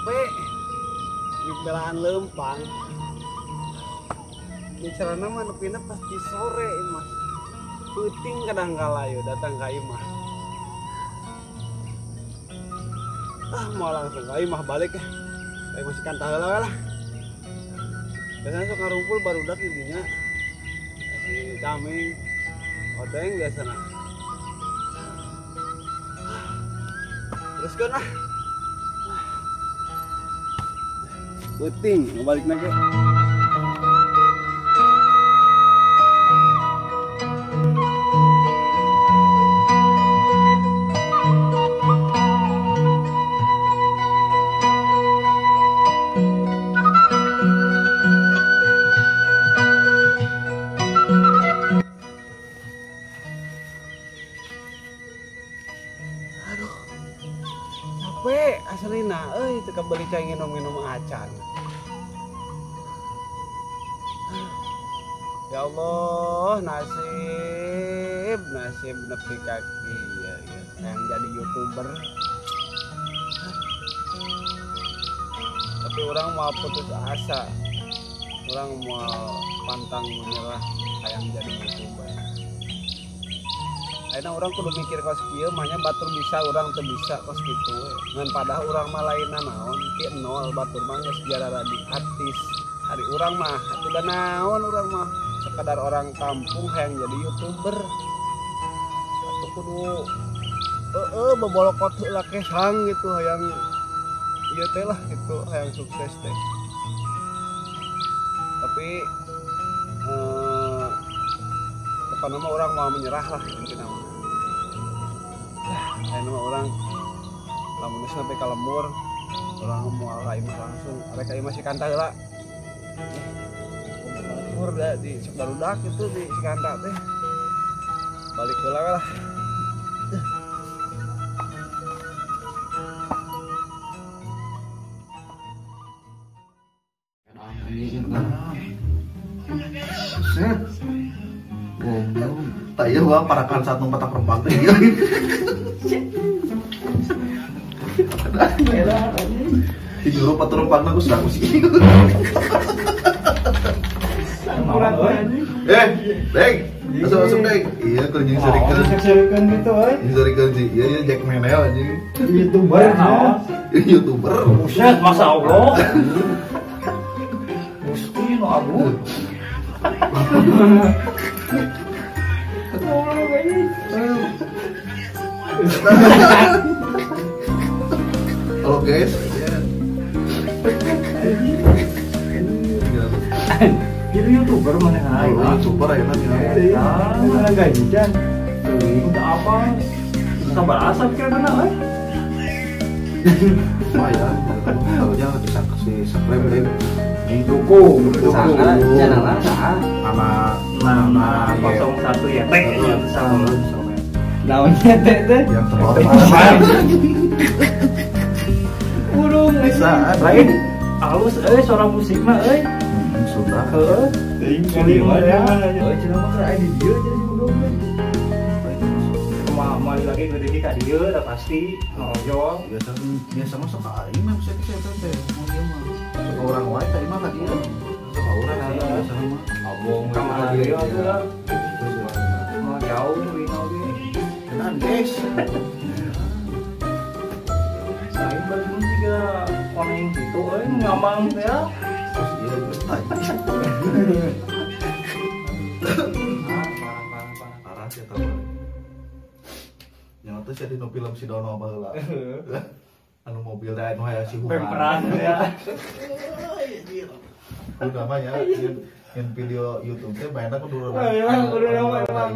capek di belaan lempang bicara nama nepina pasti sore mas puting kadang kala yuk datang ke imah mau langsung ke imah balik ya kayak masih kantah lah biasanya suka rumpul baru udah intinya si kambing odeng biasanya terus kan lah puting balik lagi. Capek asalina teka beli cai minum acan. Ya Allah, nasib nepi kaki ya, yang jadi YouTuber. Tapi orang mau putus asa. Orang mau pantang menyerah yang jadi YouTuber. Akhirnya orang kudu mikir kos kieu mahnya batur bisa orang teu bisa kos kitu ngan padahal orang mah lainna naon ti nol batur mah geus jarara di artis hari orang mah atuh da naon orang mah sekadar orang kampung hayang jadi YouTuber atuh kudu bebolokot heula kesang gitu hayang ieu teh lah gitu hayang sukses teh tapi pokoknya mah orang mau menyerah lah mungkin nama nama orang lamun sampai kalembur orang mau imah langsung mereka imah si kanta lah kalembur di Barudak itu di si kanta teh balik heula lah set tak iya gua parakan saat numpetak rempah teh di juru patur rempahna ku sedang sih deng asum deng iya keur jeung sarikeun gitu jeung sarikeun sih iya Jack Menel anjing YouTuber buset masa Allah mesti no abu halo guys jadi YouTuber mana YouTuber ya mana gaji kan udah apa sabar asap kayak benar lumayan tahunya bisa kasih subscribe deh dukung channel nama 01 ya teh sama naonnya teh yang terbaik burung bisa lain halus suara musik mah sudah kali mana cenah mah keur aya di dieu jadi burung mah lagi gede di ka dieu udah pasti nojol biasa masuk ke aing mah bisa teh orang lain tadi mah dia suka orang sih biasa mah abong kamar dia atuh mau jauh rino ge tenan guys lain baju juga koneng gitu ngamang teh ya iya parah sih tahu yang itu sih di film si Dono baheula anu mobil teh anu aya si pemperan ya udah mah ya yang video YouTube teh mainnya kudu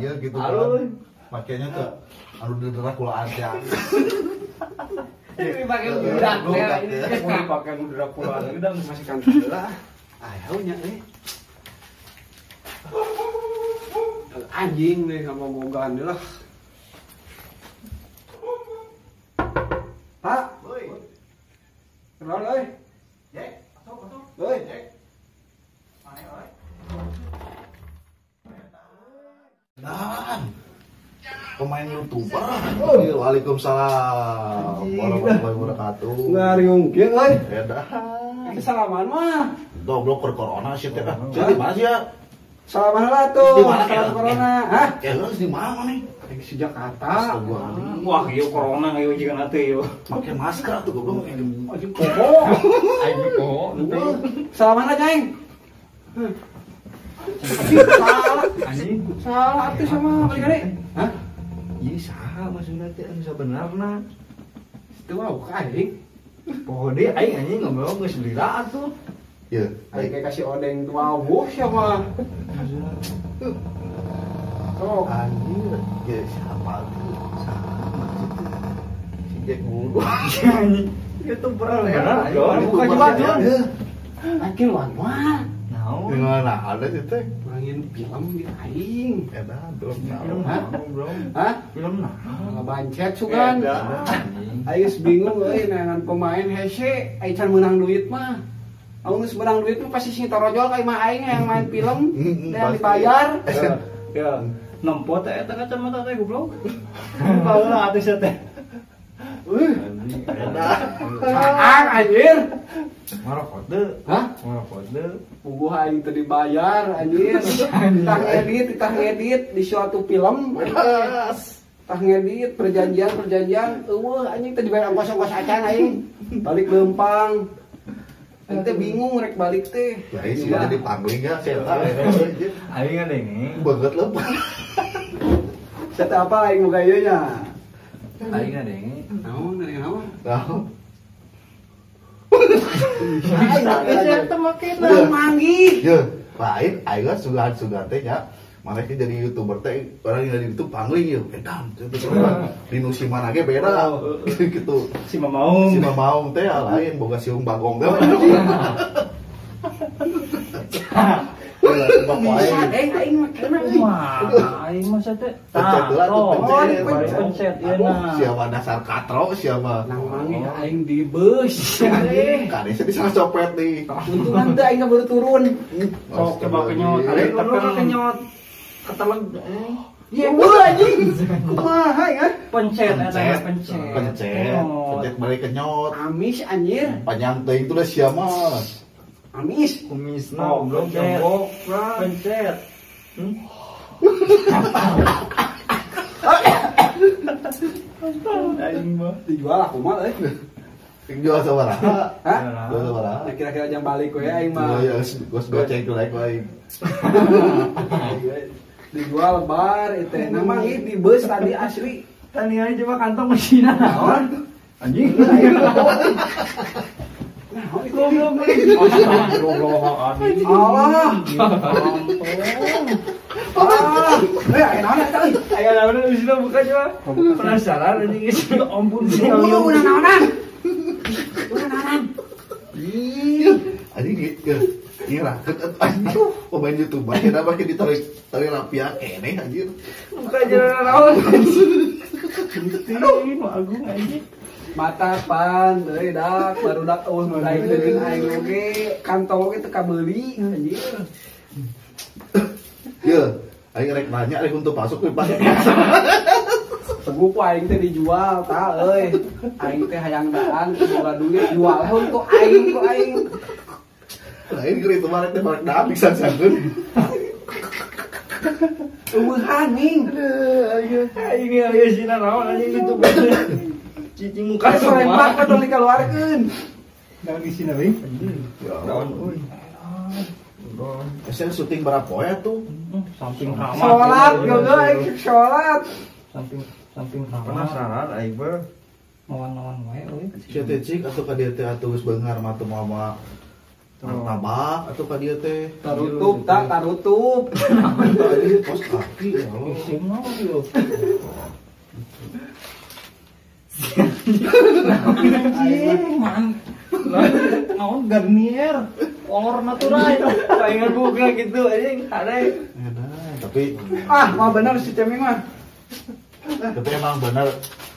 iya gitu kan makanya tuh anu dederah kulaan teh ini pakai udah ini pakai udah pulang udah masih kan lah ayaunya anjing nih sama bogaan lah Pak kenal Jack Jack dan pemain YouTuber. Waalaikumsalam warahmatullahi wabarakatuh. Ngariungkeun euy. Edah. Salaman mah. Goblok per corona sih teh. Jadi mana sih ya? Salaman lah tuh. Di mana Salam ya? corona. Hah? Ya lu di mana nih? Di Jakarta. Astagfirullahaladzim. Wah, ieu corona ieu jiga nanti ieu. Pakai masker tuh goblok. Aduh koko. Aing kok. Salaman lah, Ceng. Salah. Anjing. Salah atuh sama balik kali. Hah? Ieu saha maksudna teh anu sabenerna? Itu mah bukan aing. Poho deui aing anjing ngomong geus lila atuh. Ya, Aing kayak kasih odeng tua wuh siapa? Oh, anjir, ya siapa tuh? Siapa maksudnya? Si Jack Bulldog. Anjing. YouTuber bener. bukan juga Jun. Akhir wan mah. Naon? Gimana ada sih teh? Kurangin film di aing. Edah, belum Film tahu. naon, Bro? Hah? Film naon? Ngabancet sugan. Anjing. Aing geus bingung euy nangan pemain hese, aing can menang duit mah. Aing geus menang duit mah pasti sing torojol ka imah aing yang main film dan dibayar. Ya, nempo teh eta kacamata teh goblok. Baheula atuh sia teh. Edah. Saang anjir. Ngarokot deui. Hah? Ngarokot deui. Puguh aing teu dibayar anjir. Tah ngedit di suatu film. Tah ngedit perjanjian eueuh anjing teh dibayar ongkos-ongkos acan aing. Balik lempang. Aing teh bingung rek balik teh. Ya ini sih jadi pangling ya, setan. Aing ngadenge. Banget lah. Sate apa aing muga ieu nya? Aing ngadenge. Naon dari naon? Tahu. Aing Eta make Iya. manggih. Ya, lain aing kan sugan teh nya. Mana sih jadi YouTuber teh orang yang dari YouTube pangling ya. Edan, itu di Nusimana ge beda. Gitu. si Mamaung. Si Mamaung teh lain boga siung bagong teh. Aing makena Wah, aing mah sa teh. Pencet lah tuh, pencet. Pencet ieu na. Siapa dasar katro siapa? nang manggih aing di bus. Kade sih bisa copet nih. Untungan teh aing baru turun. Sok coba kenyot. Ari tapi kenyot. Keteleg. Ya gua anjing. Kumaha ya? Pencet eta Pencet, pencet. pencet balik kenyot. Amis anjir. Panjang teuing itu udah siapa? Amis. Kumisna goblok jongkok. Pencet. Aing mah. Dijual aku mah euy. Jual sabaraha? Hah? Jual sabaraha? Nah, kira-kira jam balik we aing Oh mah. iya, gua goceng tuh like aing. Dijual bar itu. Nama ini di bus tadi asli. Tani aja coba kantong mesina naon? Anjing. Nah, itu Goblok. Astagfirullah. Allah. Ayo naon eta euy? Ayo naon di sini buka coba. Penasaran anjing geus ampun sih. Udah naonan. Udah naonan. Anjing gitu. Ini raket aduh pemain YouTuber kita pakai ditarik lapia kene anjir. Buka jalan naon. Gusti, agung anjing. Mata pan deui dak barudak eueuh mulai deui aing oge kantong oge teu kabeuli anjir. Ya, aing rek nanya rek untuk masuk ke pas. Teguh ku aing teh dijual tah euy. Aing teh hayang daan boga duit jual we untuk aing ku aing. Lain kira itu marek teh marek dah pisan sangeun. Eueuh anjing. Aing aya sina naon anjing itu bener. Cicing muka Ka sorempak semua. padahal dikeluarkeun. Naon di sini euy? Ya Naon Allah. euy? Saya syuting berapa poe tuh? Samping ramah. Salat juga aing salat. Samping ramah. Penasaran aing mah. Lawan-lawan wae euy. Sia teh cik atau ka dieu teh atuh beungar mah teu mama tabak atau ka dieu teh Tarutup tak tarutup. tadi pos kaki ya Allah. Isim naon yo? Anjing man. Naon Garnier. Kolor natural. Saingan buka gitu anjing. Hade. Edan, tapi Mah bener si Ceming mah.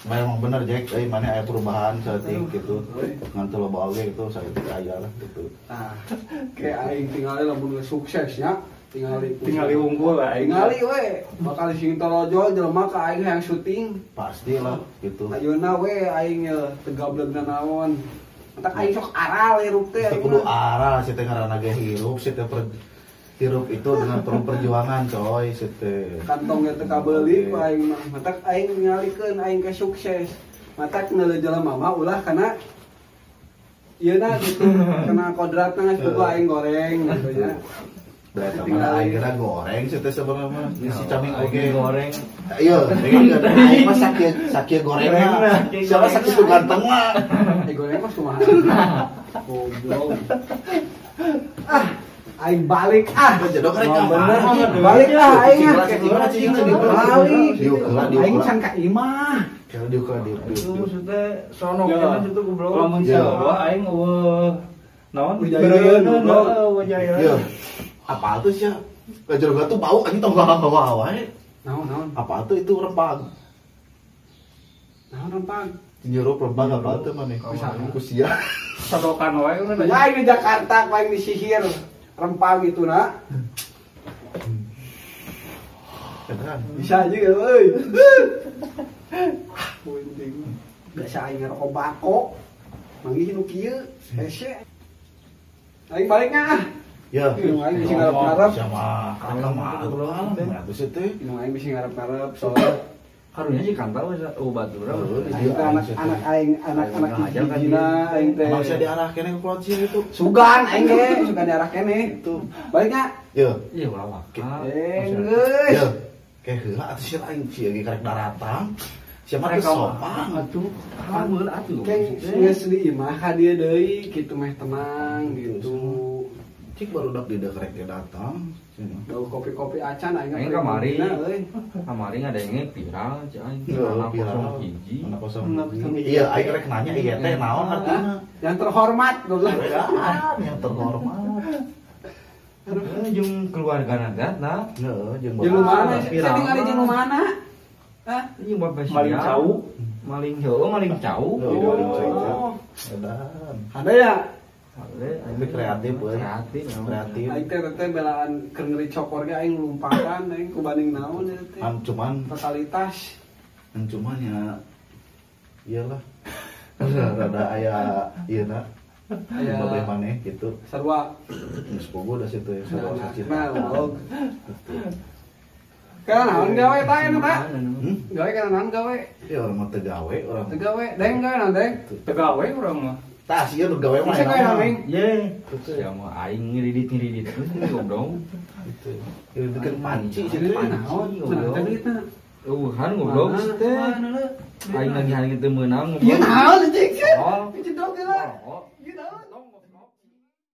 memang bener Jack, mana aya perubahan saeutik gitu. Ngan teu loba oge gitu, saya teh aya lah gitu. Nah, kayak aing tinggalnya lamun geus sukses nya. Tinggali unggul lah aing. Tingali we bakal sing tolojol jelema ka aing yang syuting. Pastilah gitu. Ayeuna we aing tegablegna naon. Entak aing sok aral hirup teh. Itu kudu arah sih teh ngaranna ge hirup sih teh hirup itu dengan penuh perjuangan coy sih teh. Kantong teh kabeuli ku aing mah. Matak aing ngalikeun aing ke sukses. Matak neuleuh jelema mah ulah kana ieu na gitu. Kana kodratna geus boga aing goreng gitu nya. Berarti mana aing kira goreng sih teh sebenarnya mah. Si caming oge goreng. Iya, aing mah sakit gorengna. Siapa sakit tuh ganteng mah. Goreng mah kumaha. Goblok. Aing balik Jodoh karek bener balik aing balik. Aing can ka imah. Kalau diuk. Itu maksudnya sono Ya. kana situ goblok. Lamun Ya. Jawa aing eueuh naon? Wijayan, goblok. Wijayan. Iya. Apa tuh sih? Jodoh tuh bau anjing tong hawa wae. Naon. Apa tuh itu rempang? Naon rempang. Nyerup rempang apa tuh mana? Kusia. Sodokan wae kan Ya aing di Jakarta paling disihir rempang itu na. Beneran. Bisa aja euy. Punting. Biasa aing ngerokok bako. Manggih nu kieu, hese. Aing baliknya Ya. Inu aing bisa ngarep-ngarep. Sama kakak mah atuh sih teh. Inu aing bisa ngarep-ngarep soalnya karunya sih kantau batura. aing teh anak aing anak-anak hijina aing teh. Emang bisa diarah kene ke Pulau Cia itu. Sugan aing ge, sugan daerah kene. Itu. Baliknya. Ya. Iya ulah wakal. Geus. Ya. Kayak heula atuh sih aing sih ge karek daratang. Siapa teh sopan atuh. Lamun atuh. Kayak geus di imah ka dieu deui kitu meh tenang gitu. Cik baru dak di karek dia datang. Bau kopi-kopi acan aing Aing kamari. euy. Kamari ngadenge viral cai. Viral. Hiji. Mana kosong. Iya, aing rek nanya iya teh naon artinya. Yang terhormat goblok. Bedaan yang terhormat. Jeung keluarga nah. Heeh, jeung Jeung mana? Viral. Saya tinggal di jeung mana? Hah? Jeung bapak Maling cau. Maling heuh, maling cau. Oh. Bedaan. Ada ya? Tapi kreatif we. Kreatif. Kreatif. Aing teh belaan keur ngeri cokor ge aing lumpakan aing kubanding naon ya teh. Cuman Totalitas. ya iyalah. Rada aya ieu na. Aya Bae maneh gitu. sarua. Geus bogo da situ ya sarua sacita. Nah, goblok. Kana naon gawe ta eta ta? Gawe kana naon gawe? Ya orang mah teu gawe, orang Teu gawe, deng gawe naon deng? Tegawe urang mah. tah sieun nu gawe mah. Bisa gawe naon deng? Ye. Ya mau aing ngiridit terus goblok. Gitu. Ya bikin panci sih Jadi teh. naon? Nah, teh duitna. Han goblok teh. Aing lagi hari teu meunang. Ieu naon anjing? Oh. Jedog lah. Oh.